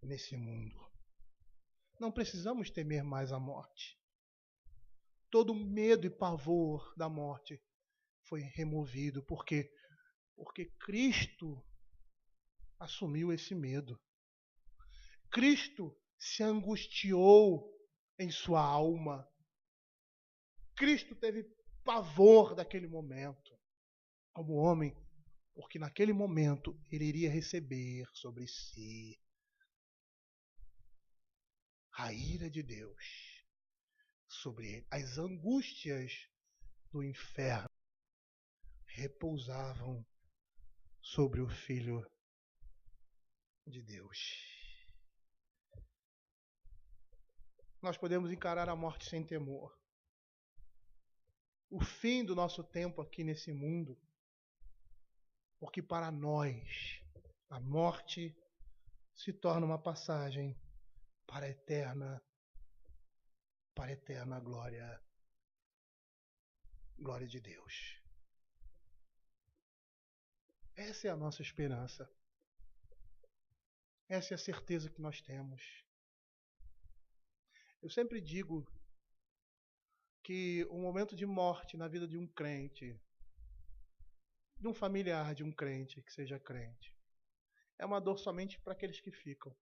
nesse mundo. Não precisamos temer mais a morte. Todo medo e pavor da morte foi removido. Por quê? Porque Cristo assumiu esse medo. Cristo se angustiou em sua alma. Cristo teve pavor daquele momento, como homem, porque naquele momento ele iria receber sobre si a ira de Deus, sobre ele. As angústias do inferno repousavam sobre o Filho de Deus. Nós podemos encarar a morte sem temor. O fim do nosso tempo aqui nesse mundo, porque para nós a morte se torna uma passagem para a eterna glória de Deus. Essa é a nossa esperança. Essa é a certeza que nós temos. Eu sempre digo que o momento de morte na vida de um crente, de um familiar de um crente que seja crente, é uma dor somente para aqueles que ficam.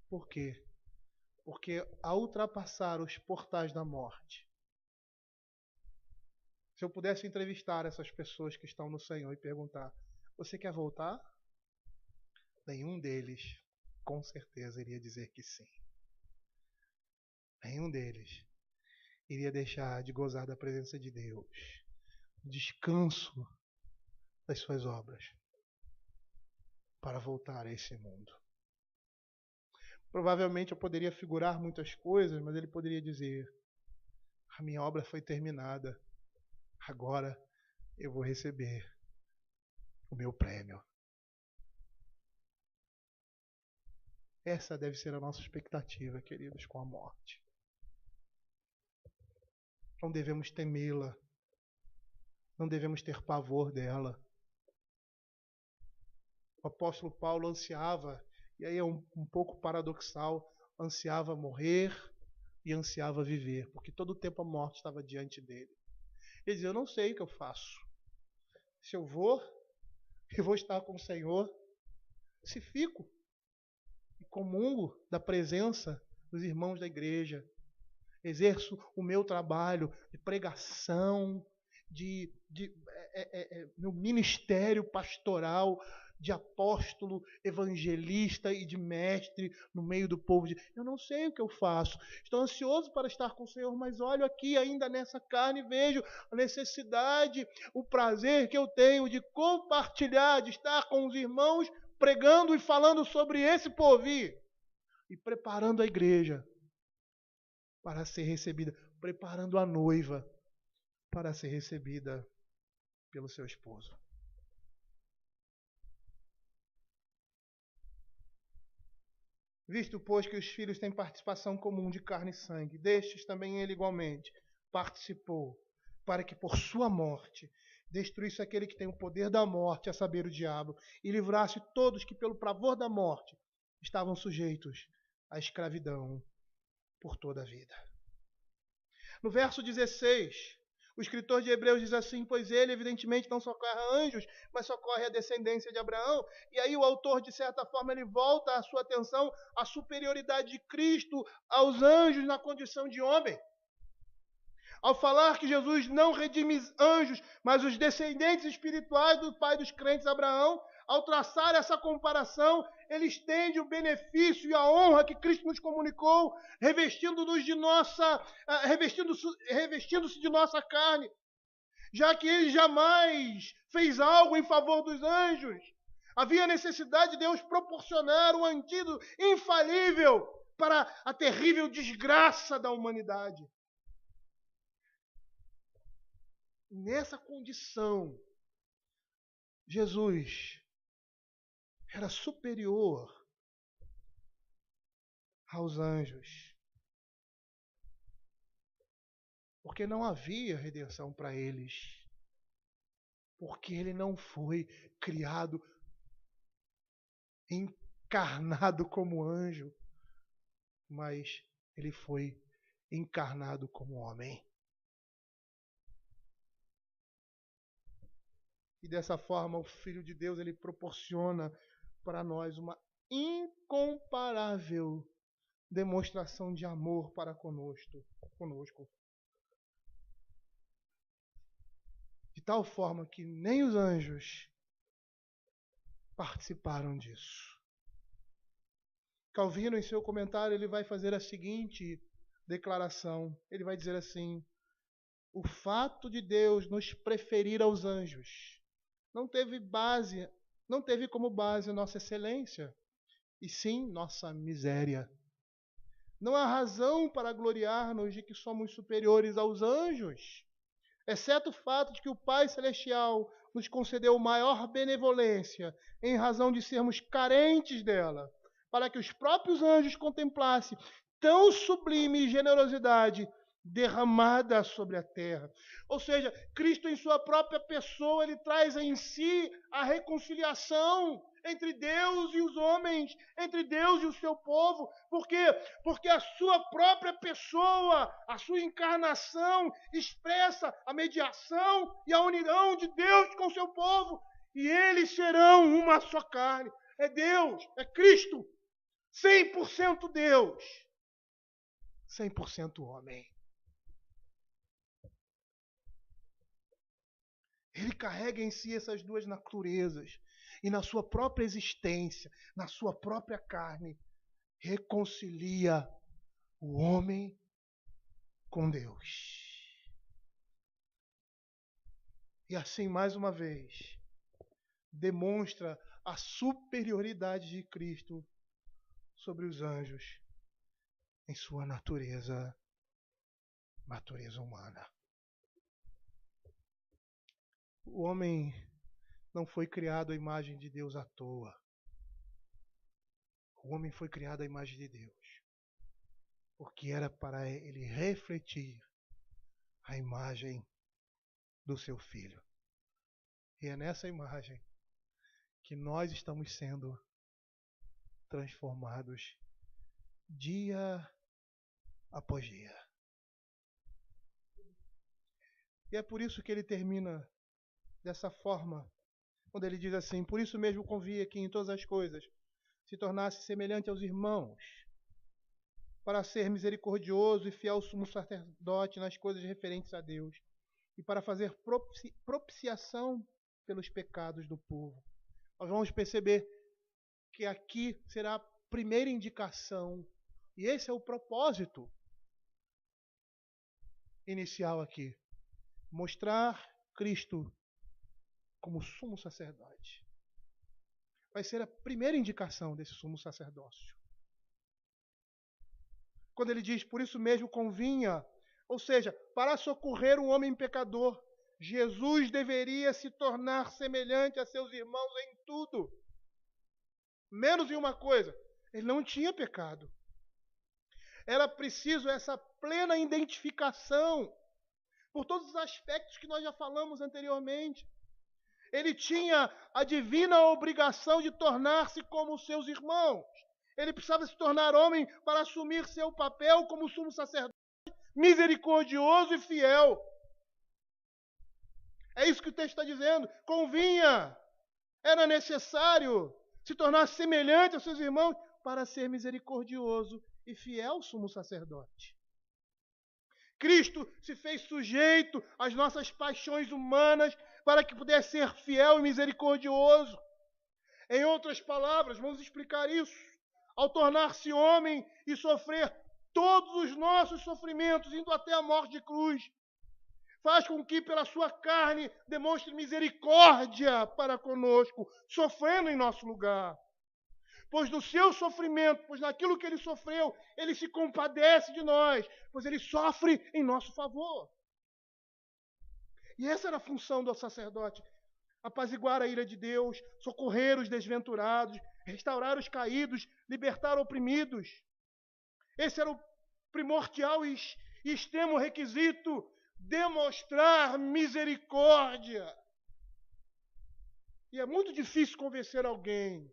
Por quê? Porque ao ultrapassar os portais da morte, se eu pudesse entrevistar essas pessoas que estão no Senhor e perguntar: você quer voltar? Nenhum deles, com certeza, iria dizer que sim. Nenhum deles iria deixar de gozar da presença de Deus, do descanso das suas obras, para voltar a esse mundo. Provavelmente eu poderia figurar muitas coisas, mas ele poderia dizer: a minha obra foi terminada, agora eu vou receber o meu prêmio. Essa deve ser a nossa expectativa, queridos, com a morte. Não devemos temê-la, não devemos ter pavor dela. O apóstolo Paulo ansiava, e aí é um pouco paradoxal, ansiava morrer e ansiava viver, porque todo o tempo a morte estava diante dele. Ele dizia: eu não sei o que eu faço. Se eu vou estar com o Senhor. Se fico e comungo da presença dos irmãos da igreja, exerço o meu trabalho de pregação, meu ministério pastoral de apóstolo, evangelista e de mestre no meio do povo. Eu não sei o que eu faço. Estou ansioso para estar com o Senhor, mas olho aqui ainda nessa carne e vejo a necessidade, o prazer que eu tenho de compartilhar, de estar com os irmãos pregando e falando sobre esse porvir e preparando a igreja para ser recebida, preparando a noiva para ser recebida pelo seu esposo. Visto, pois, que os filhos têm participação comum de carne e sangue, destes também ele igualmente participou, para que por sua morte destruísse aquele que tem o poder da morte, a saber, o diabo, e livrasse todos que pelo pavor da morte estavam sujeitos à escravidão por toda a vida. No verso 16, o escritor de Hebreus diz assim: pois ele evidentemente não socorre a anjos, mas socorre a descendência de Abraão. E aí o autor, de certa forma, ele volta a sua atenção à superioridade de Cristo aos anjos na condição de homem. Ao falar que Jesus não redime anjos, mas os descendentes espirituais do pai dos crentes Abraão, ao traçar essa comparação, ele estende o benefício e a honra que Cristo nos comunicou, revestindo-se de nossa carne, já que ele jamais fez algo em favor dos anjos. Havia necessidade de Deus proporcionar um antídoto infalível para a terrível desgraça da humanidade. Nessa condição, Jesus era superior aos anjos, porque não havia redenção para eles, porque ele não foi criado, encarnado como anjo, mas ele foi encarnado como homem. E dessa forma, o Filho de Deus, ele proporciona para nós uma incomparável demonstração de amor para conosco. De tal forma que nem os anjos participaram disso. Calvino, em seu comentário, ele vai fazer a seguinte declaração. Ele vai dizer assim: o fato de Deus nos preferir aos anjos não teve como base a nossa excelência, e sim nossa miséria. Não há razão para gloriar-nos de que somos superiores aos anjos, exceto o fato de que o Pai Celestial nos concedeu maior benevolência em razão de sermos carentes dela, para que os próprios anjos contemplassem tão sublime generosidade derramada sobre a terra. Ou seja, Cristo em sua própria pessoa, ele traz em si a reconciliação entre Deus e os homens, entre Deus e o seu povo. Por quê? Porque a sua própria pessoa, a sua encarnação, expressa a mediação e a união de Deus com o seu povo. E eles serão uma só carne. É Deus, é Cristo, 100% Deus, 100% homem. Ele carrega em si essas duas naturezas e na sua própria existência, na sua própria carne, reconcilia o homem com Deus. E assim, mais uma vez, demonstra a superioridade de Cristo sobre os anjos em sua natureza humana. O homem não foi criado à imagem de Deus à toa. O homem foi criado à imagem de Deus, porque era para ele refletir a imagem do seu Filho. E é nessa imagem que nós estamos sendo transformados dia após dia. E é por isso que ele termina dessa forma, quando ele diz assim: por isso mesmo convia que em todas as coisas se tornasse semelhante aos irmãos, para ser misericordioso e fiel sumo sacerdote nas coisas referentes a Deus, e para fazer propiciação pelos pecados do povo. Nós vamos perceber que aqui será a primeira indicação, e esse é o propósito inicial aqui, mostrar Cristo como sumo sacerdote. Vai ser a primeira indicação desse sumo sacerdócio. Quando ele diz, por isso mesmo convinha, ou seja, para socorrer um homem pecador, Jesus deveria se tornar semelhante a seus irmãos em tudo. Menos em uma coisa, ele não tinha pecado. Era preciso essa plena identificação por todos os aspectos que nós já falamos anteriormente. Ele tinha a divina obrigação de tornar-se como os seus irmãos. Ele precisava se tornar homem para assumir seu papel como sumo sacerdote, misericordioso e fiel. É isso que o texto está dizendo. Convinha, era necessário se tornar semelhante aos seus irmãos para ser misericordioso e fiel sumo sacerdote. Cristo se fez sujeito às nossas paixões humanas para que pudesse ser fiel e misericordioso. Em outras palavras, vamos explicar isso. Ao tornar-se homem e sofrer todos os nossos sofrimentos, indo até a morte de cruz, faz com que pela sua carne demonstre misericórdia para conosco, sofrendo em nosso lugar. Pois no seu sofrimento, pois naquilo que ele sofreu, ele se compadece de nós, pois ele sofre em nosso favor. E essa era a função do sacerdote: apaziguar a ira de Deus, socorrer os desventurados, restaurar os caídos, libertar oprimidos. Esse era o primordial e extremo requisito: demonstrar misericórdia. E é muito difícil convencer alguém.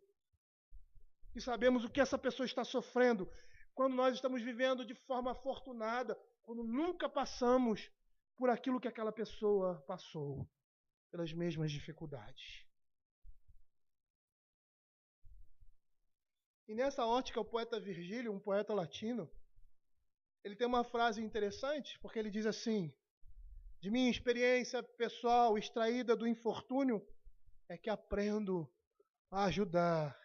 E sabemos o que essa pessoa está sofrendo quando nós estamos vivendo de forma afortunada, quando nunca passamos por aquilo que aquela pessoa passou, pelas mesmas dificuldades. E nessa ótica, o poeta Virgílio, um poeta latino, ele tem uma frase interessante, porque ele diz assim: de minha experiência pessoal extraída do infortúnio, é que aprendo a ajudar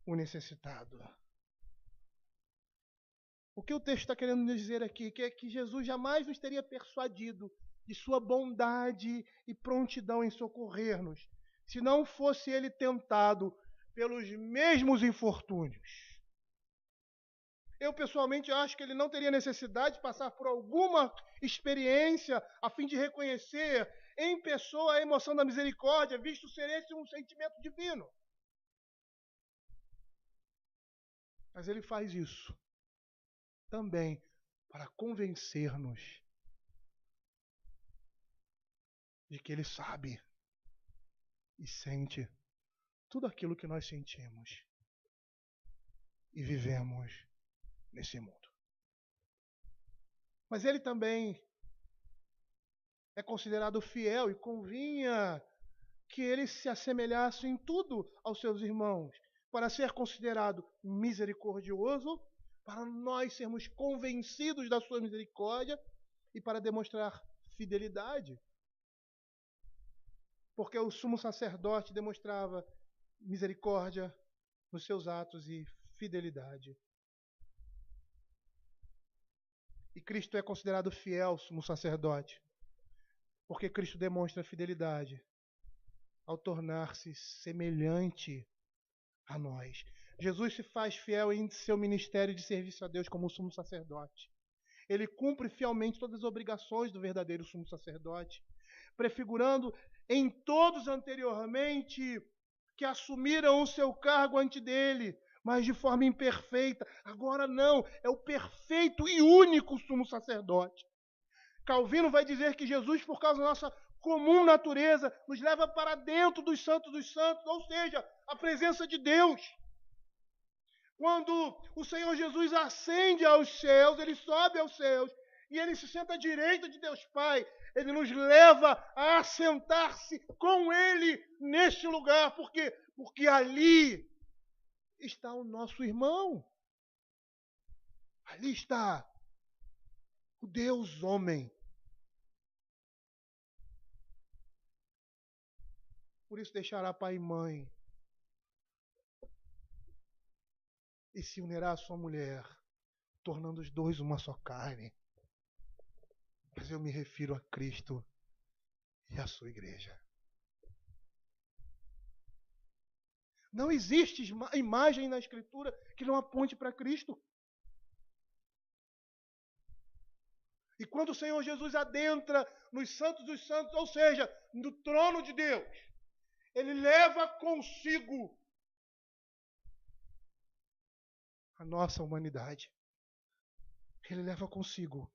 o necessitado. O que o texto está querendo dizer aqui é que Jesus jamais nos teria persuadido de sua bondade e prontidão em socorrer-nos, se não fosse ele tentado pelos mesmos infortúnios. Eu pessoalmente acho que ele não teria necessidade de passar por alguma experiência a fim de reconhecer em pessoa a emoção da misericórdia, visto ser esse um sentimento divino. Mas ele faz isso também para convencer-nos de que ele sabe e sente tudo aquilo que nós sentimos e vivemos nesse mundo. Mas ele também é considerado fiel e convinha que ele se assemelhasse em tudo aos seus irmãos, para ser considerado misericordioso, para nós sermos convencidos da sua misericórdia e para demonstrar fidelidade. Porque o sumo sacerdote demonstrava misericórdia nos seus atos e fidelidade. E Cristo é considerado fiel sumo sacerdote, porque Cristo demonstra fidelidade ao tornar-se semelhante a nós. Jesus se faz fiel em seu ministério de serviço a Deus como sumo sacerdote. Ele cumpre fielmente todas as obrigações do verdadeiro sumo sacerdote, prefigurando em todos anteriormente que assumiram o seu cargo ante dele, mas de forma imperfeita. Agora não, é o perfeito e único sumo sacerdote. Calvino vai dizer que Jesus, por causa da nossa comum natureza, nos leva para dentro dos santos, ou seja, a presença de Deus. Quando o Senhor Jesus ascende aos céus, ele sobe aos céus, e ele se senta à direita de Deus Pai, ele nos leva a assentar-se com ele neste lugar. Por quê? Porque ali está o nosso irmão. Ali está o Deus homem, Por isso deixará pai e mãe e se unirá à sua mulher, tornando os dois uma só carne. Mas eu me refiro a Cristo e à sua igreja. Não existe imagem na Escritura que não aponte para Cristo. E quando o Senhor Jesus adentra nos santos dos santos, ou seja, no trono de Deus, Ele leva consigo a nossa humanidade. Ele leva consigo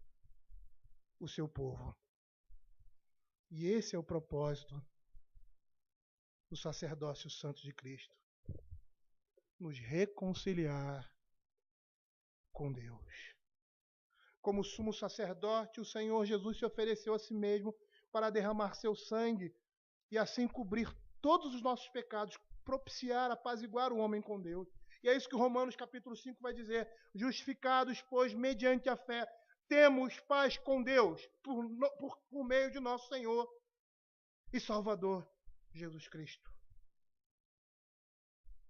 o seu povo. E esse é o propósito do sacerdócio santo de Cristo. Nos reconciliar com Deus. Como sumo sacerdote, o Senhor Jesus se ofereceu a si mesmo para derramar seu sangue e assim cobrir todos os nossos pecados, propiciar, apaziguar o homem com Deus. E é isso que Romanos capítulo 5 vai dizer. Justificados, pois, mediante a fé, temos paz com Deus por meio de nosso Senhor e Salvador Jesus Cristo.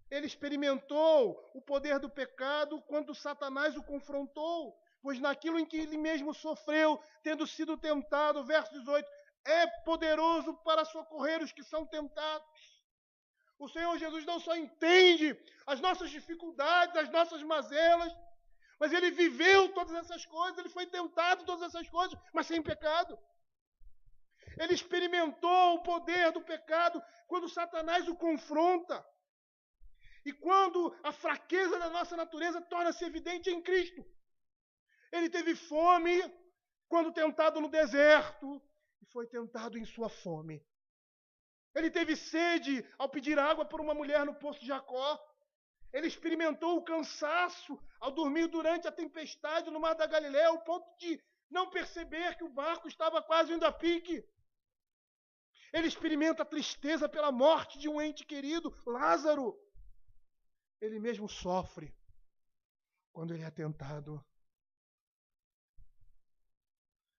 Ele experimentou o poder do pecado quando Satanás o confrontou, pois naquilo em que ele mesmo sofreu, tendo sido tentado, verso 18, é poderoso para socorrer os que são tentados. O Senhor Jesus não só entende as nossas dificuldades, as nossas mazelas, mas Ele viveu todas essas coisas, Ele foi tentado em todas essas coisas, mas sem pecado. Ele experimentou o poder do pecado quando Satanás o confronta. E quando a fraqueza da nossa natureza torna-se evidente em Cristo. Ele teve fome quando tentado no deserto e foi tentado em sua fome. Ele teve sede ao pedir água por uma mulher no poço de Jacó. Ele experimentou o cansaço ao dormir durante a tempestade no mar da Galileia, ao ponto de não perceber que o barco estava quase indo a pique. Ele experimenta a tristeza pela morte de um ente querido, Lázaro. Ele mesmo sofre quando ele é tentado.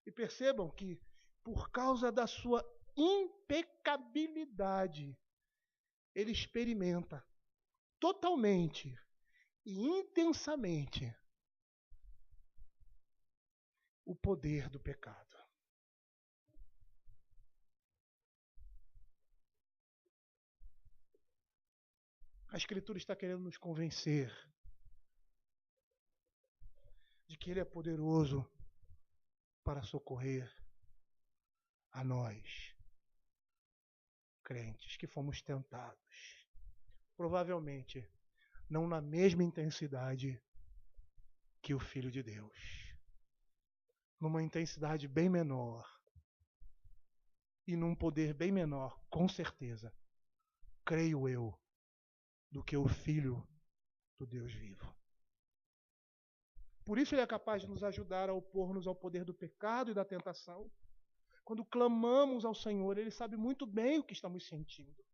E percebam que, por causa da sua impecabilidade, ele experimenta totalmente e intensamente o poder do pecado. A Escritura está querendo nos convencer de que Ele é poderoso para socorrer a nós, crentes, que fomos tentados. Provavelmente não na mesma intensidade que o Filho de Deus. Numa intensidade bem menor. E num poder bem menor, com certeza, creio eu, do que o Filho do Deus vivo. Por isso Ele é capaz de nos ajudar a opor-nos ao poder do pecado e da tentação. Quando clamamos ao Senhor, Ele sabe muito bem o que estamos sentindo.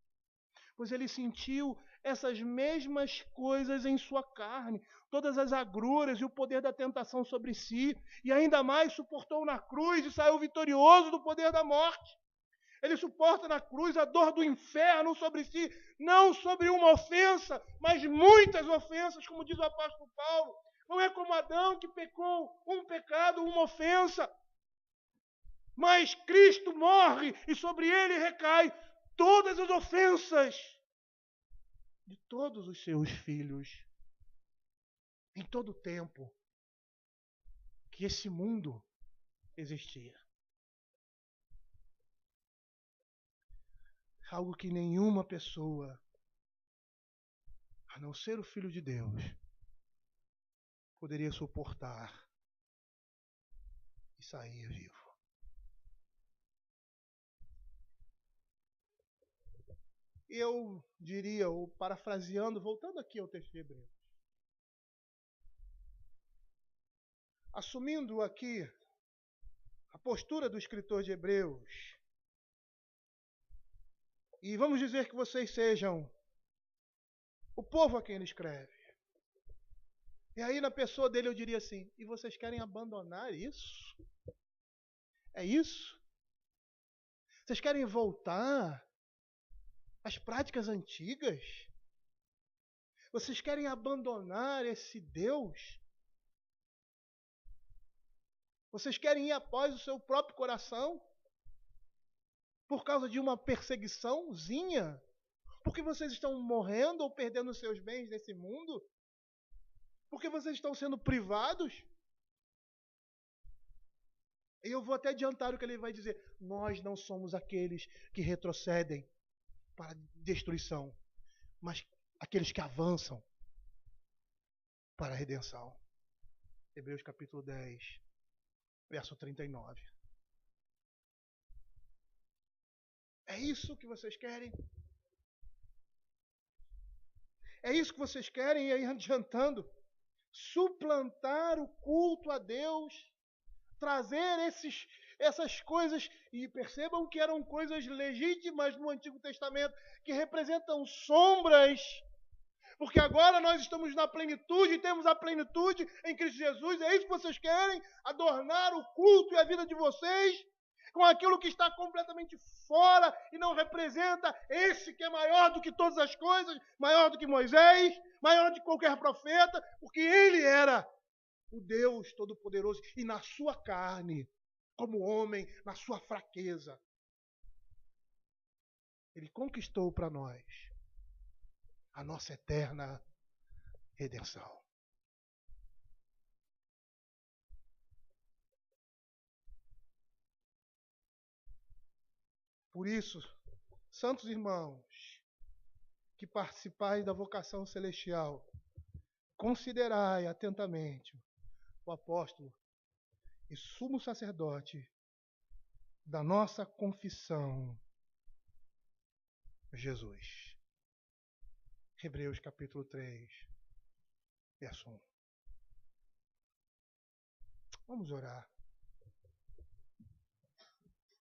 Pois Ele sentiu essas mesmas coisas em sua carne, todas as agruras e o poder da tentação sobre si, e ainda mais suportou na cruz e saiu vitorioso do poder da morte. Ele suporta na cruz a dor do inferno sobre si, não sobre uma ofensa, mas muitas ofensas, como diz o apóstolo Paulo. Não é como Adão que pecou um pecado, uma ofensa. Mas Cristo morre e sobre ele recai todas as ofensas de todos os seus filhos. Em todo o tempo que esse mundo existia. Algo que nenhuma pessoa, a não ser o Filho de Deus, poderia suportar e sair vivo. Eu diria, ou parafraseando, voltando aqui ao texto de Hebreus, assumindo aqui a postura do escritor de Hebreus, e vamos dizer que vocês sejam o povo a quem ele escreve. E aí na pessoa dele eu diria assim, e vocês querem abandonar isso? É isso? Vocês querem voltar as práticas antigas? Vocês querem abandonar esse Deus? Vocês querem ir após o seu próprio coração? Por causa de uma perseguiçãozinha? Porque vocês estão morrendo ou perdendo seus bens nesse mundo? Porque vocês estão sendo privados? E eu vou até adiantar o que ele vai dizer. Nós não somos aqueles que retrocedem para a destruição, mas aqueles que avançam para a redenção. Hebreus capítulo 10, verso 39. É isso que vocês querem? É isso que vocês querem? E aí adiantando, suplantar o culto a Deus, trazer essas coisas, e percebam que eram coisas legítimas no Antigo Testamento, que representam sombras, porque agora nós estamos na plenitude, temos a plenitude em Cristo Jesus. É isso que vocês querem? Adornar o culto e a vida de vocês com aquilo que está completamente fora e não representa esse que é maior do que todas as coisas, maior do que Moisés, maior do que qualquer profeta, porque ele era o Deus Todo-Poderoso e na sua carne, como homem, na sua fraqueza, ele conquistou para nós a nossa eterna redenção. Por isso, santos irmãos, que participais da vocação celestial, considerai atentamente o apóstolo e sumo sacerdote da nossa confissão, Jesus. Hebreus capítulo 3, verso 1. Vamos orar.